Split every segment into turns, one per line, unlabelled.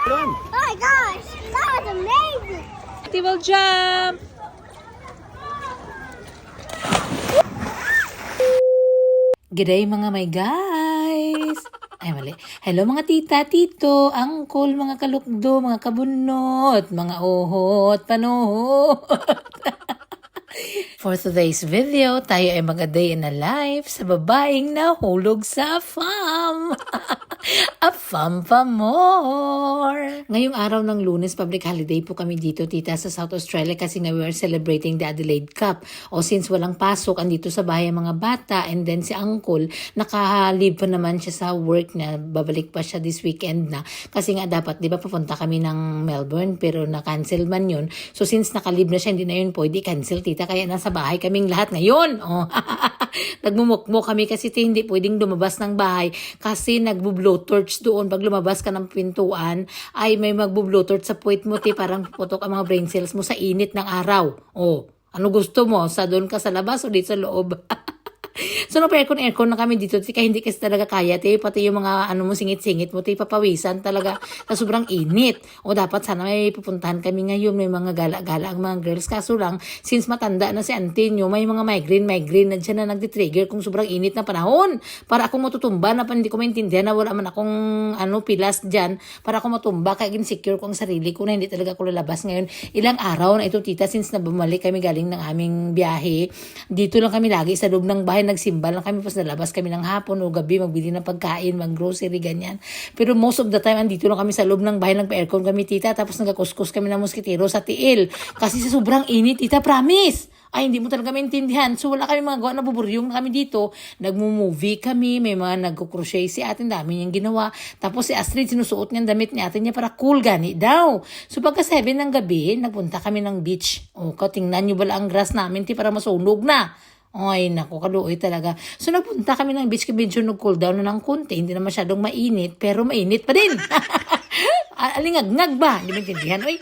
Run!
Oh my gosh, that was amazing.
Ate will jump! G'day mga my guys! Ay mali. Hello mga tita, tito, uncle, mga kalukdo, mga kabunot, mga ohot, panuhot. For today's video, tayo ay mag-a day in a life sa babaeng nahulog sa farm. A farm pa more. Ngayong araw ng Lunes, public holiday po kami dito, tita, sa South Australia kasi nga we are celebrating the Adelaide Cup. O since walang pasok, andito sa bahay ang mga bata, and then si uncle, naka-leave pa naman siya sa work na babalik pa siya this weekend na. Kasi nga dapat, di ba, papunta kami ng Melbourne, pero na-cancel man yun. So since naka-leave na siya, hindi na yun pwede cancel, tita. Kaya nasa bahay kaming lahat ngayon. Oh. Nagmumukmo kami kasi hindi pwedeng lumabas ng bahay kasi nagbo-blowtorch doon. Pag lumabas ka ng pintuan, ay may magbo-blowtorch sa puwet mo, parang putok ang mga brain cells mo sa init ng araw. Oh, ano gusto mo? Sa doon ka sa labas o dito sa loob? So, aircon na kami dito. Kaya hindi kasi talaga kaya. Pati yung mga singit-singit mo, papawisan talaga na sobrang init. O dapat sana may pupuntahan kami ngayon. May mga gala-gala ang mga girls. Kaso lang, since matanda na si auntie nyo, may mga migraine na dyan na nagtitrigger kung sobrang init na panahon. Para akong matutumba na hindi ko maintindihan na wala man akong pilas dyan. Para ako matumba. Kaya insecure ko ang sarili ko na hindi talaga ako lalabas ngayon. Ilang araw na ito, tita, since na bumalik kami galing ng aming biyahe. Dito lang kami lagi sa loob ng bahay. Nagsimbal lang kami, tapos nalabas kami ng hapon o gabi, magbili ng pagkain, mag-grocery, ganyan. Pero most of the time, andito lang kami sa loob ng bahay, nagpa-aircon kami, tita, tapos nagakuskus kami ng moskitero sa tiil. Kasi sa sobrang init, tita, promise! Ay, hindi mo talaga maintindihan. So, wala kami mga gawa, nabuburyong na kami dito. Nagmo-movie kami, may mga nagko-crochet si atin, dami niyang ginawa. Tapos si Astrid, sinusuot niyang damit ni atin niya para cool gani daw. So, pagka 7 ng gabi, nagpunta kami ng beach. O, tingnan niyo bala ang grass namin, para masunog na. Ay, naku, kaluoy talaga. So, nagpunta kami ng beach, medyo nag-cool down na ng konti. Hindi na masyadong mainit, pero mainit pa din. Alingag-ngag ba? Hindi maintindihan, oy.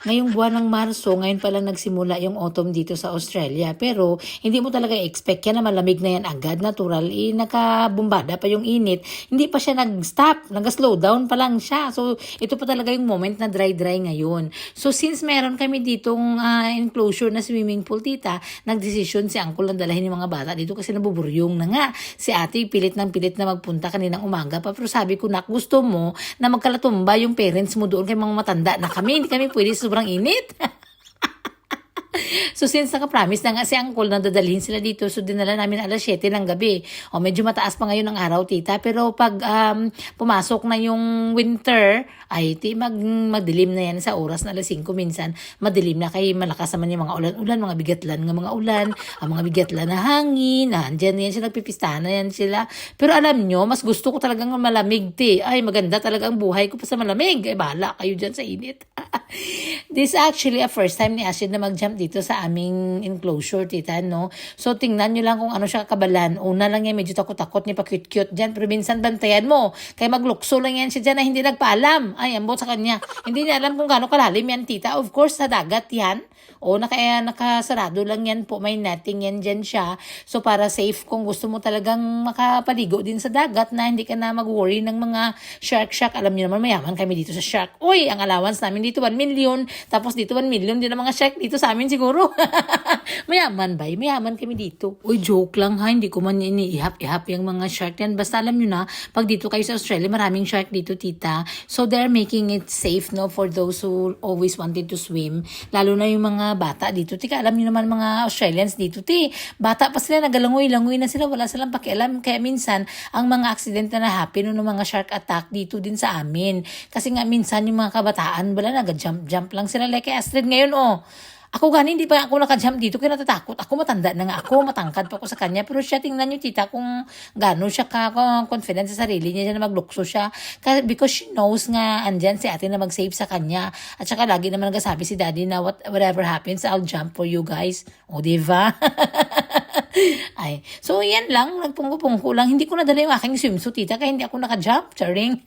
Ngayong buwan ng Marso, ngayon pa lang nagsimula yung autumn dito sa Australia. Pero hindi mo talaga expect yan na malamig na yan agad. Natural, nakabumbada pa yung init. Hindi pa siya nag-stop, nag-slow down pa lang siya. So ito pa talaga yung moment na dry-dry ngayon. So since meron kami ditong enclosure na swimming pool, tita, nagdesisyon si uncle na dalahin yung mga bata dito kasi nabuburyong na nga. Si ate pilit na magpunta kaninang umaga pa. Pero sabi ko, nak, gusto mo na magkalatumba yung parents mo doon kay mga matanda na kami. Hindi kami pwede sobrang init. So since naka-promise na nga si uncle na dadalhin sila dito, so dinala namin alas 7 ng gabi. O medyo mataas pa ngayon ang araw, tita, pero pag pumasok na yung winter, ay magdilim na yan sa oras na alas 5 minsan. Madilim na kay malakas naman yung mga ulan-ulan, mga bigatlan ng mga ulan, ang mga bigatlan na hangin, andyan yan sila, nagpipistahan na yan sila. Pero alam nyo, mas gusto ko talagang malamig, Ay, maganda talaga ang buhay ko pa sa malamig. Ay, bahala kayo dyan sa init. This actually a first time ni Ashid na mag-jump dito sa aming enclosure, tita, no? So, tingnan nyo lang kung ano siya kabalan. Una lang yan, medyo takot-takot niya, pa-cute-cute dyan. Pero minsan bantayan mo. Kaya maglukso lang yan siya dyan na hindi nagpaalam. Ay, ambot sa kanya. Hindi niya alam kung gaano kalalim yan, tita. Of course, sa dagat yan. O, nakasarado lang yan po. May netting yan dyan siya. So, para safe kung gusto mo talagang makapaligo din sa dagat na hindi ka na mag-worry ng mga shark. Alam niyo naman, mayaman kami dito sa shark. Uy, ang allowance namin dito, 1 million. Tapos dito, 1 million din ang mga shark dito sa amin siguro. Mayaman ba? Mayaman kami dito. Uy, joke lang ha. Hindi ko man iniihap-ihap yung mga shark yan. Basta alam nyo na, pag dito kayo sa Australia, maraming shark dito, tita. So, they're making it safe, no, for those who always wanted to swim. Lalo na yung mga bata dito. Tika, alam niyo naman mga Australians dito, bata pa sila, nagalangoy-langoy na sila, wala silang pakialam. Kaya minsan, ang mga accident na na-happen ng mga shark attack dito din sa amin. Kasi nga minsan yung mga kabataan, wala, nag-jump lang sila. Like kay Astrid ngayon, Ako gani, hindi pa ako naka-jump dito kaya natatakot. Ako matanda na nga ako, matangkad pa ako sa kanya. Pero siya, tingnan niyo, tita, kung gano'n siya confident sa sarili niya na maglukso siya. Because she knows nga andyan si ate na mag-save sa kanya. At saka lagi naman nagsasabi si daddy na whatever happens, I'll jump for you guys. O, diba? Ay, so yan lang, nagpungko-pungko lang. Hindi ko nadala yung aking swimsuit, tita, kaya hindi ako naka-jump. Charing.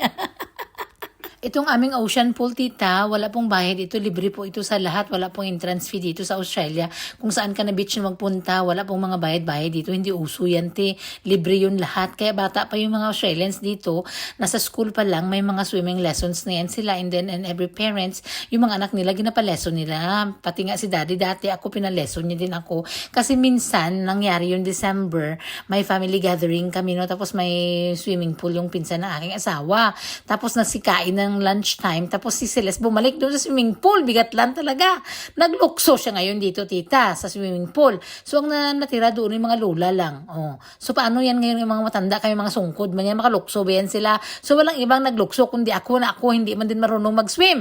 Itong aming ocean pool, tita, wala pong bayad ito. Libre po ito sa lahat. Wala pong entrance fee dito sa Australia. Kung saan ka na beach na magpunta, wala pong mga bayad-bayad dito. Hindi uso yan, te. Libre yun lahat. Kaya bata pa yung mga Australians dito. Nasa school pa lang, may mga swimming lessons na yan sila. And then, and every parents, yung mga anak nila, ginapaleson nila. Pati nga si daddy, dati ako pinaleson niya din ako. Kasi minsan, nangyari yung December, may family gathering kami, no? Tapos may swimming pool yung pinsan ng aking asawa. Tapos nasikain ng lunchtime. Tapos si Celeste bumalik doon sa swimming pool. Bigat lang talaga. Naglukso siya ngayon dito, tita, sa swimming pool. So, ang natira doon yung mga lula lang. Oh. So, paano yan ngayon yung mga matanda, kayo mga sungkod? Man yan, makalukso ba yan sila? So, walang ibang naglukso, kundi ako na ako hindi man din marunong mag-swim.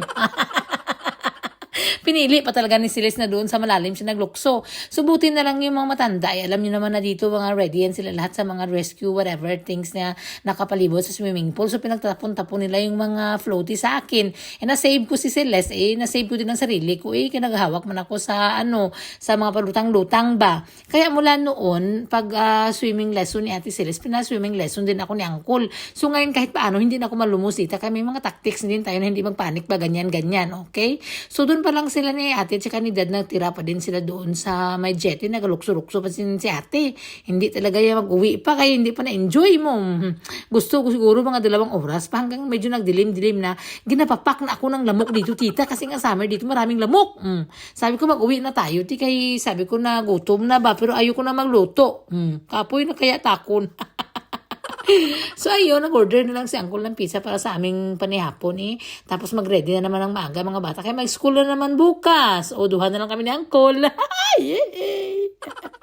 Pinili pa talaga ni Celeste na doon sa malalim siya naglukso. Subutin na lang yung mga matanda. Ay, alam niyo naman na dito mga ready yan sila lahat sa mga rescue, whatever things na nakapalibot sa swimming pool. So pinagtapon-tapon nila yung mga floaty sa akin. Eh nasave ko si Celeste. Eh nasave ko din ang sarili ko. Eh kinaghawak man ako sa sa mga palutang-lutang ba. Kaya mula noon, pag swimming lesson ni Ate Celeste, pina-swimming lesson din ako ni Uncle. So ngayon kahit paano, hindi na ako malumusita. Kami mga tactics din tayo na hindi magpanik ba, ganyan-ganyan. Okay? So doon pa lang sila ni ate at saka ni dad, nagtira pa din sila doon sa may jetty, nagalukso-lukso pa si ate. Hindi talaga yung mag-uwi pa, kaya hindi pa na-enjoy mo. Gusto ko siguro mga 2 oras pa hanggang medyo nagdilim-dilim na. Ginapapak na ako ng lamok dito, tita, kasi nga summer dito maraming lamok. Sabi ko mag-uwi na tayo, kay sabi ko na gutom na ba, pero ayoko na magluto. Kapoy na kaya takon. So ayun, nag-order na lang si Uncle ng pizza para sa aming panihapon eh. Tapos mag-ready na naman ng maaga mga bata. Kaya mag-school na naman bukas. O duha na lang kami ni Uncle. Yay!